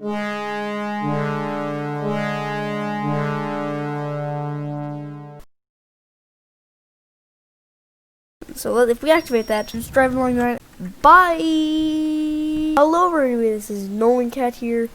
So if we activate that, just drive along that. Bye! Hello everybody, this is Nolan Cat here,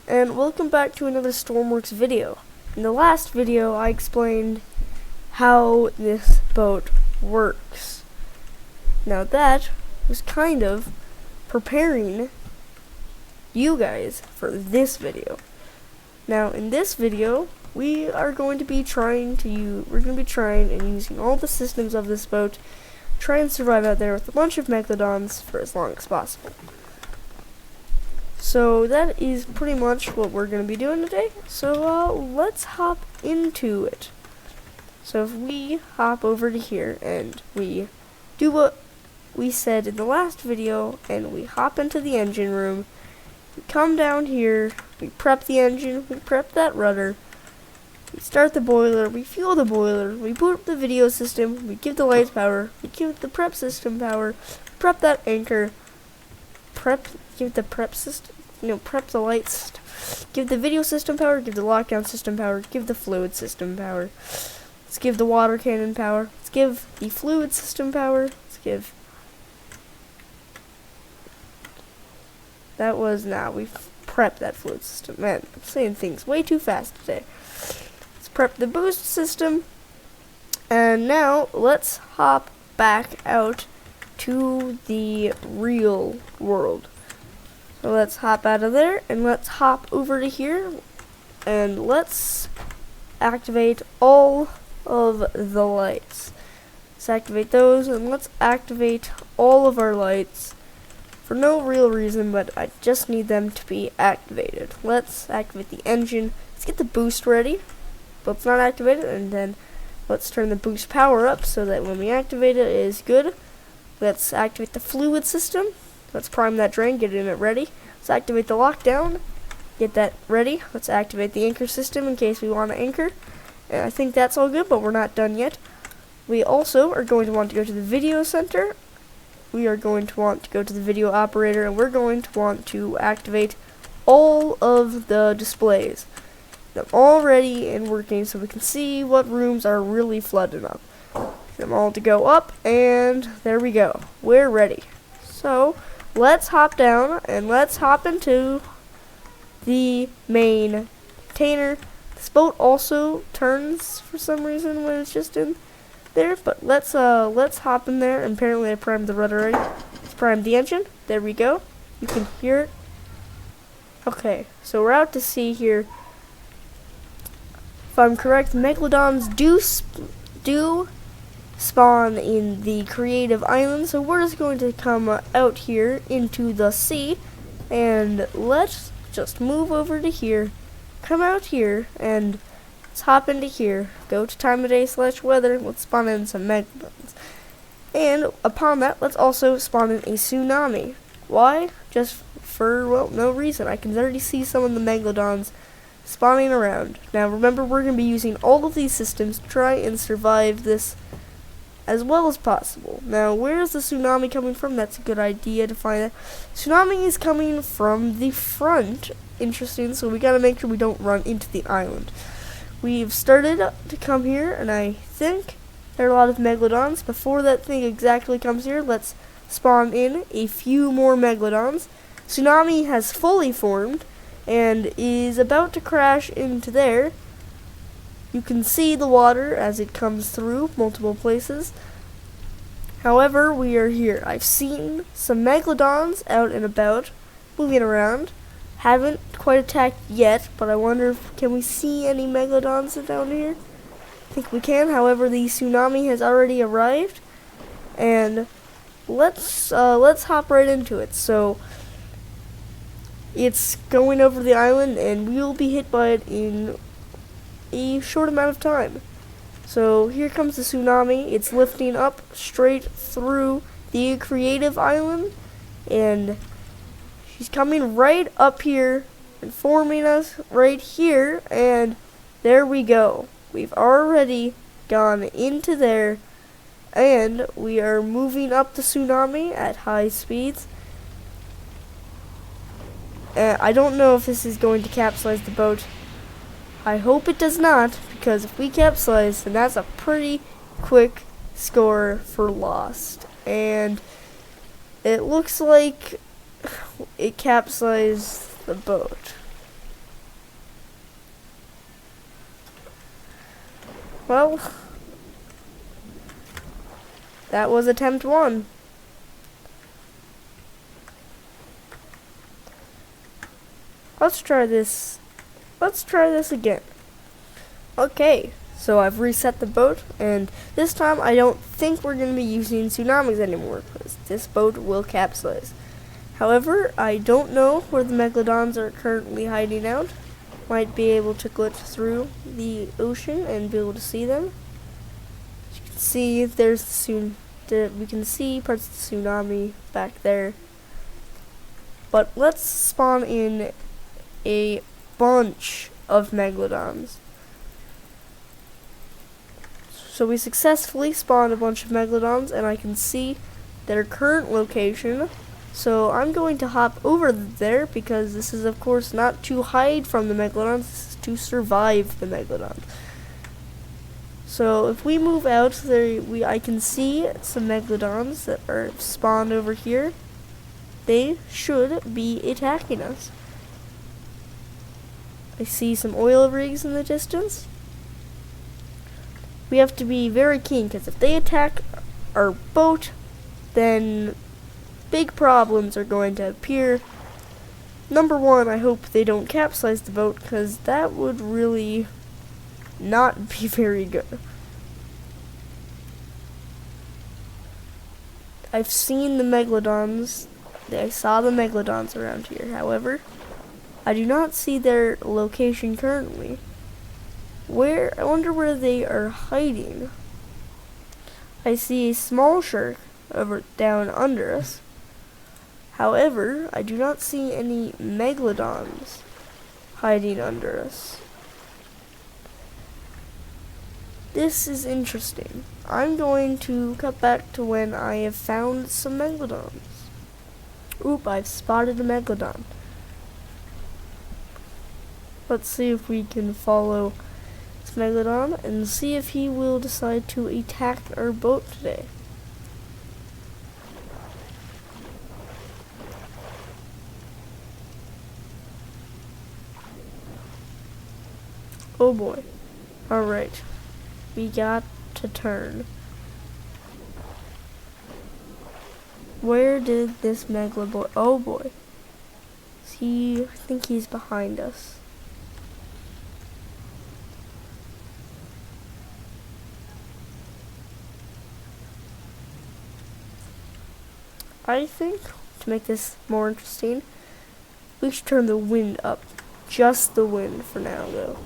and welcome back to another Stormworks video. In the last video, I explained how this boat works. Now that was kind of preparing you guys for this video. Now in this video, we are going to be trying and using all the systems of this boat, try and survive out there with a bunch of Megalodons for as long as possible. So that is pretty much what we're going to be doing today. So let's hop into it. So if we hop over to here and we do what we said in the last video and we hop into the engine room, we come down here, we prep the engine, we prep that rudder, we start the boiler, we fuel the boiler, we boot up the video system, we give the lights power, we give the prep system power, prep that anchor, prep the lights, give the video system power, give the lockdown system power, give the fluid system power, let's give the water cannon power, let's give the fluid system power, let's give we've prepped that fluid system. Man, I'm saying things way too fast today. Prep the boost system, and now let's hop back out to the real world. So let's hop out of there and let's hop over to here and let's activate all of the lights. Let's activate those and let's activate all of our lights for no real reason, but I just need them to be activated. Let's activate the engine. Let's get the boost ready. Let's not activate it, and then let's turn the boost power up so that when we activate it, it is good. Let's activate the fluid system. Let's prime that drain, get it ready. Let's activate the lockdown, get that ready. Let's activate the anchor system in case we want to anchor. And I think that's all good, but we're not done yet. We also are going to want to go to the video center. We are going to want to go to the video operator, and we're going to want to activate all of the displays. Them all ready and working so we can see what rooms are really flooded up. Them all to go up, and there we go. We're ready. So let's hop down and let's hop into the main container. This boat also turns for some reason when it's just in there, but let's hop in there. And apparently I primed the rudder already. Let's prime the engine. There we go. You can hear it. Okay, so we're out to sea here. If I'm correct, Megalodons do spawn in the creative island, so we're just going to come out here into the sea, and let's just move over to here, come out here, and let's hop into here, go to time of day / weather, let's spawn in some Megalodons. And upon that, let's also spawn in a tsunami. Why? Just for, well, no reason. I can already see some of the Megalodons spawning around. Now remember, we're going to be using all of these systems to try and survive this as well as possible. Now where's the tsunami coming from? That's a good idea to find out. Tsunami is coming from the front. Interesting, so we got to make sure we don't run into the island. We've started to come here, and I think there are a lot of Megalodons. Before that thing exactly comes here, let's spawn in a few more Megalodons. Tsunami has fully formed and is about to crash into there. You can see the water as it comes through multiple places. However, we are here. I've seen some Megalodons out and about, moving around. Haven't quite attacked yet, but I wonder if can we see any Megalodons down here? I think we can. However, the tsunami has already arrived, and let's hop right into it. So it's going over the island, and we'll be hit by it in a short amount of time. So here comes the tsunami. It's lifting up straight through the creative island, and she's coming right up here and forming us right here, and there we go. We've already gone into there, and we are moving up the tsunami at high speeds. I don't know if this is going to capsize the boat. I hope it does not, because if we capsize, then that's a pretty quick score for lost. And it looks like it capsized the boat. Well, that was attempt 1. Let's try this. Let's try this again. Okay, so I've reset the boat, and this time I don't think we're going to be using tsunamis anymore, because this boat will capsize. However, I don't know where the Megalodons are currently hiding out. Might be able to glitch through the ocean and be able to see them. As you can see, there's we can see parts of the tsunami back there. But let's spawn in a bunch of Megalodons. So we successfully spawned a bunch of Megalodons, and I can see their current location. So I'm going to hop over there, because this is of course not to hide from the Megalodons, this is to survive the Megalodons. So if we move out there, I can see some Megalodons that are spawned over here. They should be attacking us. I see some oil rigs in the distance. We have to be very keen, because if they attack our boat, then big problems are going to appear. Number 1, I hope they don't capsize the boat, because that would really not be very good. I've seen the Megalodons. I saw the Megalodons around here. However, I do not see their location currently. I wonder where they are hiding. I see a small shark down under us. However, I do not see any Megalodons hiding under us. This is interesting. I'm going to cut back to when I have found some Megalodons. Oop, I've spotted a Megalodon. Let's see if we can follow this Megalodon and see if he will decide to attack our boat today. Oh boy. Alright. We got to turn. Where did this Megalodon... Oh boy. I think he's behind us. I think, to make this more interesting, we should turn the wind up. Just the wind for now, though.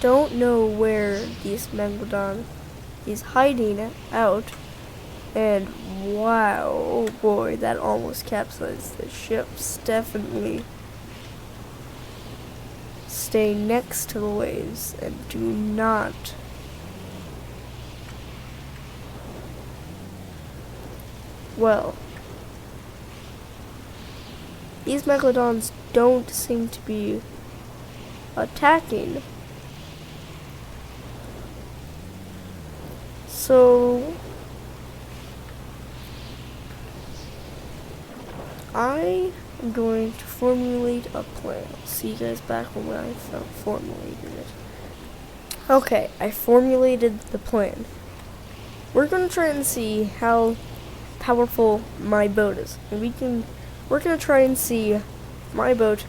Don't know where this Megalodon is hiding out. And wow, oh boy, that almost capsized the ships. Definitely stay next to the waves and do not these Megalodons don't seem to be attacking. So I am going to formulate a plan. I'll see you guys back when I formulated it. Okay, I formulated the plan. We're going to try and see how powerful my boat is. And we're going to try and see if my boat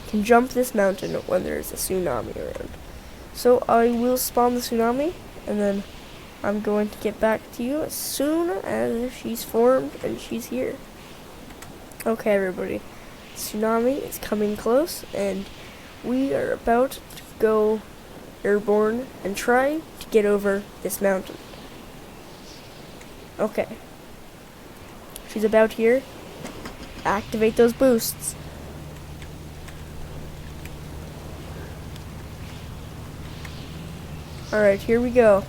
can jump this mountain when there's a tsunami around. So I will spawn the tsunami, and then I'm going to get back to you as soon as she's formed and she's here. Okay, everybody. Tsunami is coming close, and we are about to go airborne and try to get over this mountain. Okay. She's about here. Activate those boosts. Alright, here we go.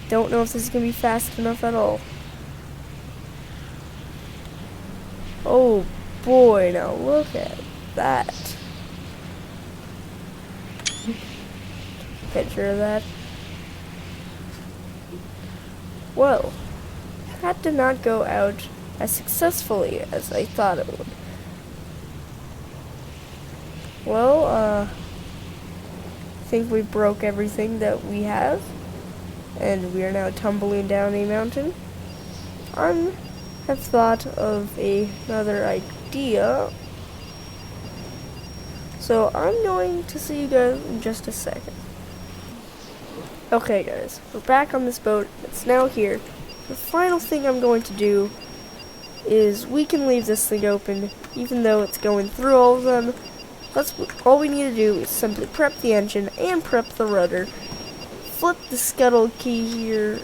Don't know if this is going to be fast enough at all. Oh boy, now look at that. Picture of that. Well, that did not go out as successfully as I thought it would. Well, I think we broke everything that we have, and we are now tumbling down a mountain. I have thought of another idea, so I'm going to see you guys in just a second. Okay guys, we're back on this boat. It's now here. The final thing I'm going to do is we can leave this thing open, even though it's going through all of them. All we need to do is simply prep the engine and prep the rudder. Flip the scuttle key here.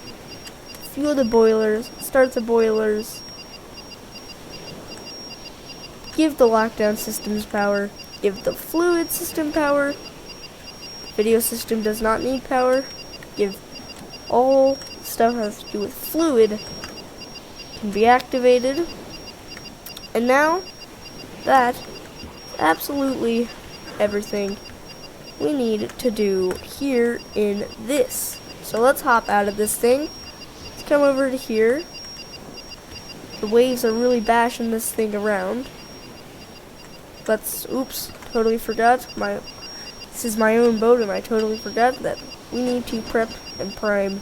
Fuel the boilers. Start the boilers. Give the lockdown systems power. Give the fluid system power. Video system does not need power. Give all stuff that has to do with fluid can be activated. And now that is absolutely everything we need to do here in this. So let's hop out of this thing. Let's come over to here. The waves are really bashing this thing around. Oops, totally forgot. This is my own boat, and I totally forgot that we need to prep and prime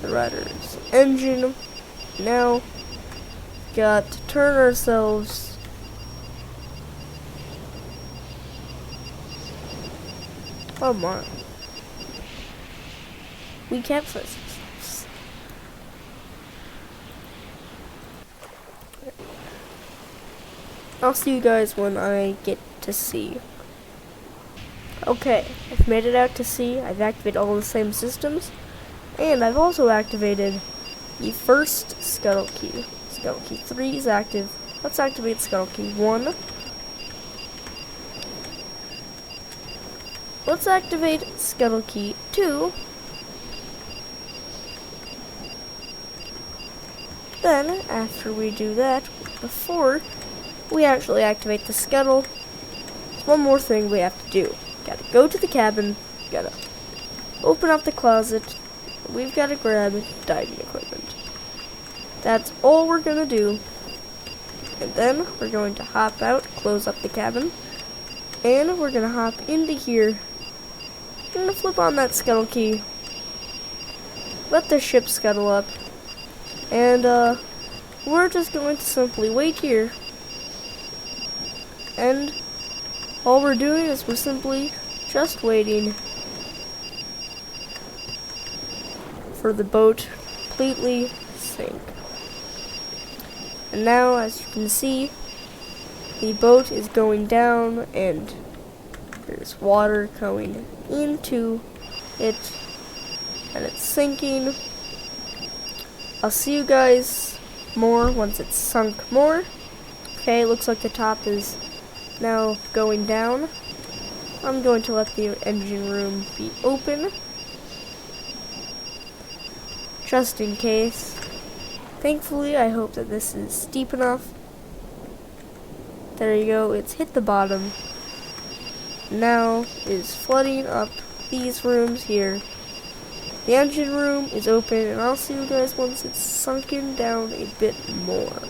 the rudder's engine. Now, got to turn ourselves come on. We capsized ourselves. I'll see you guys when I get to sea. Okay, I've made it out to sea. I've activated all the same systems, and I've also activated the first scuttle key. Scuttle key 3 is active. Let's activate scuttle key 1. Let's activate scuttle key 2. Then, after we do that, before we actually activate the scuttle, there's one more thing we have to do. Gotta go to the cabin, gotta open up the closet, we've gotta grab diving equipment. That's all we're gonna do. And then we're going to hop out, close up the cabin, and we're gonna hop into here. We're gonna flip on that scuttle key, let the ship scuttle up, and we're just going to simply wait here. And all we're doing is we're simply just waiting for the boat to completely sink. And now, as you can see, the boat is going down and there's water going into it and it's sinking. I'll see you guys more once it's sunk more. Okay, looks like the top is now going down. I'm going to let the engine room be open, just in case. Thankfully, I hope that this is steep enough. There you go, it's hit the bottom. Now is flooding up these rooms here. The engine room is open, and I'll see you guys once it's sunken down a bit more.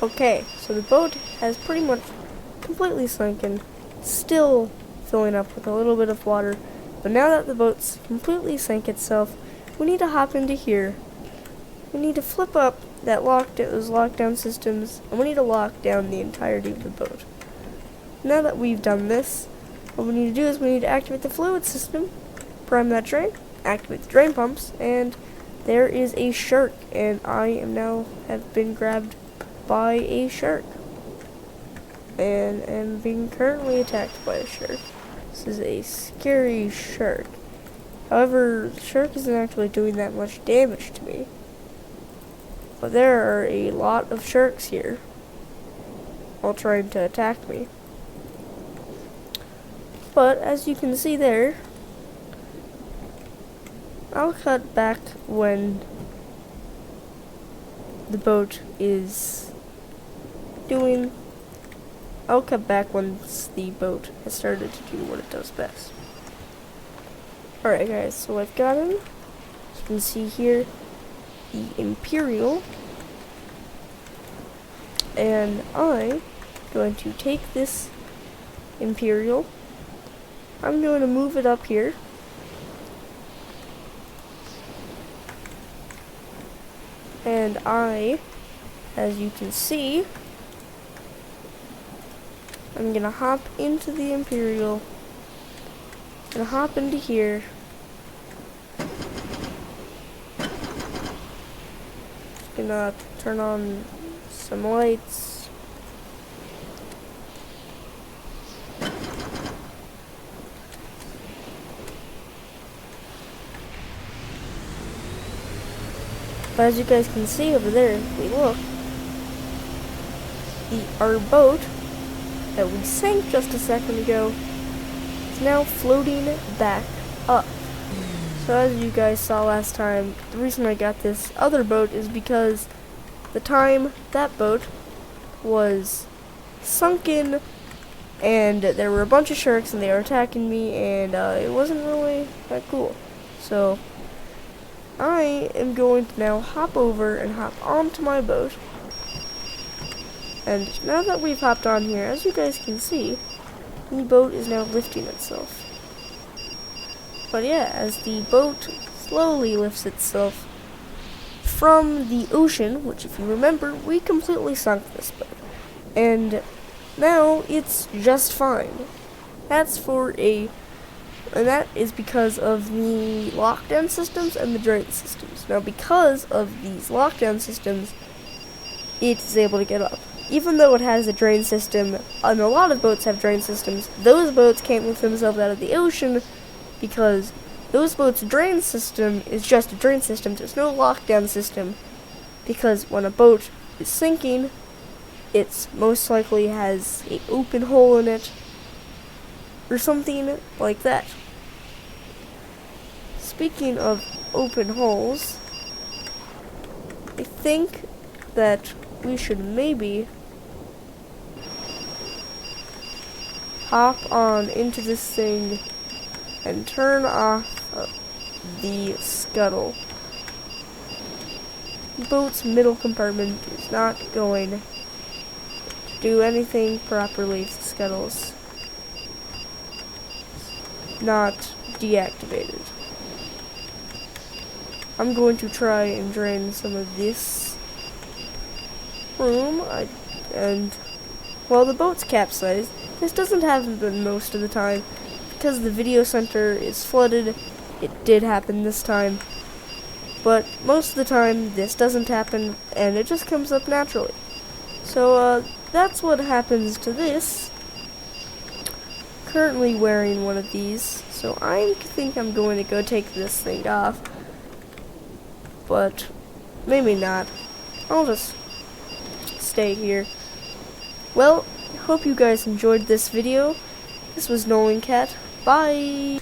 Okay, so the boat has pretty much completely sunken, still filling up with a little bit of water, but now that the boat's completely sank itself, we need to hop into here. We need to flip up those lockdown systems, and we need to lock down the entirety of the boat. Now that we've done this, what we need to do is we need to activate the fluid system, prime that drain, activate the drain pumps, and there is a shark, and I have been grabbed by a shark. And am being currently attacked by a shark. This is a scary shark. However, the shark isn't actually doing that much damage to me. But there are a lot of sharks here, all trying to attack me. But as you can see there, I'll cut back when the boat is doing. I'll cut back once the boat has started to do what it does best. Alright guys, so I've got him. As you can see here, the Imperial. And I'm going to take this Imperial. I'm going to move it up here. And as you can see, I'm gonna hop into the Imperial. Gonna hop into here. Gonna turn on some lights. But as you guys can see over there, if we look, our boat that we sank just a second ago is now floating back up. So as you guys saw last time, the reason I got this other boat is because the time that boat was sunken and there were a bunch of sharks and they were attacking me, and it wasn't really that cool. So I am going to now hop over and hop onto my boat. And now that we've hopped on here, as you guys can see, the boat is now lifting itself. But yeah, as the boat slowly lifts itself from the ocean, which if you remember, we completely sunk this boat. And now it's just fine. And that is because of the lockdown systems and the drain systems. Now because of these lockdown systems, it is able to get up. Even though it has a drain system, and a lot of boats have drain systems, those boats can't lift themselves out of the ocean because those boats' drain system is just a drain system. There's no lockdown system, because when a boat is sinking, it most likely has an open hole in it or something like that. Speaking of open holes, I think that we should maybe hop on into this thing and turn off the scuttle. The boat's middle compartment is not going to do anything properly if the scuttle's not deactivated. I'm going to try and drain some of this room, and while the boat's capsized, this doesn't happen most of the time. Because the video center is flooded, it did happen this time. But most of the time, this doesn't happen, and it just comes up naturally. So, that's what happens to this. Currently wearing one of these, so I think I'm going to go take this thing off. But maybe not. I'll just stay here. Well, hope you guys enjoyed this video. This was Nolan Cat. Bye!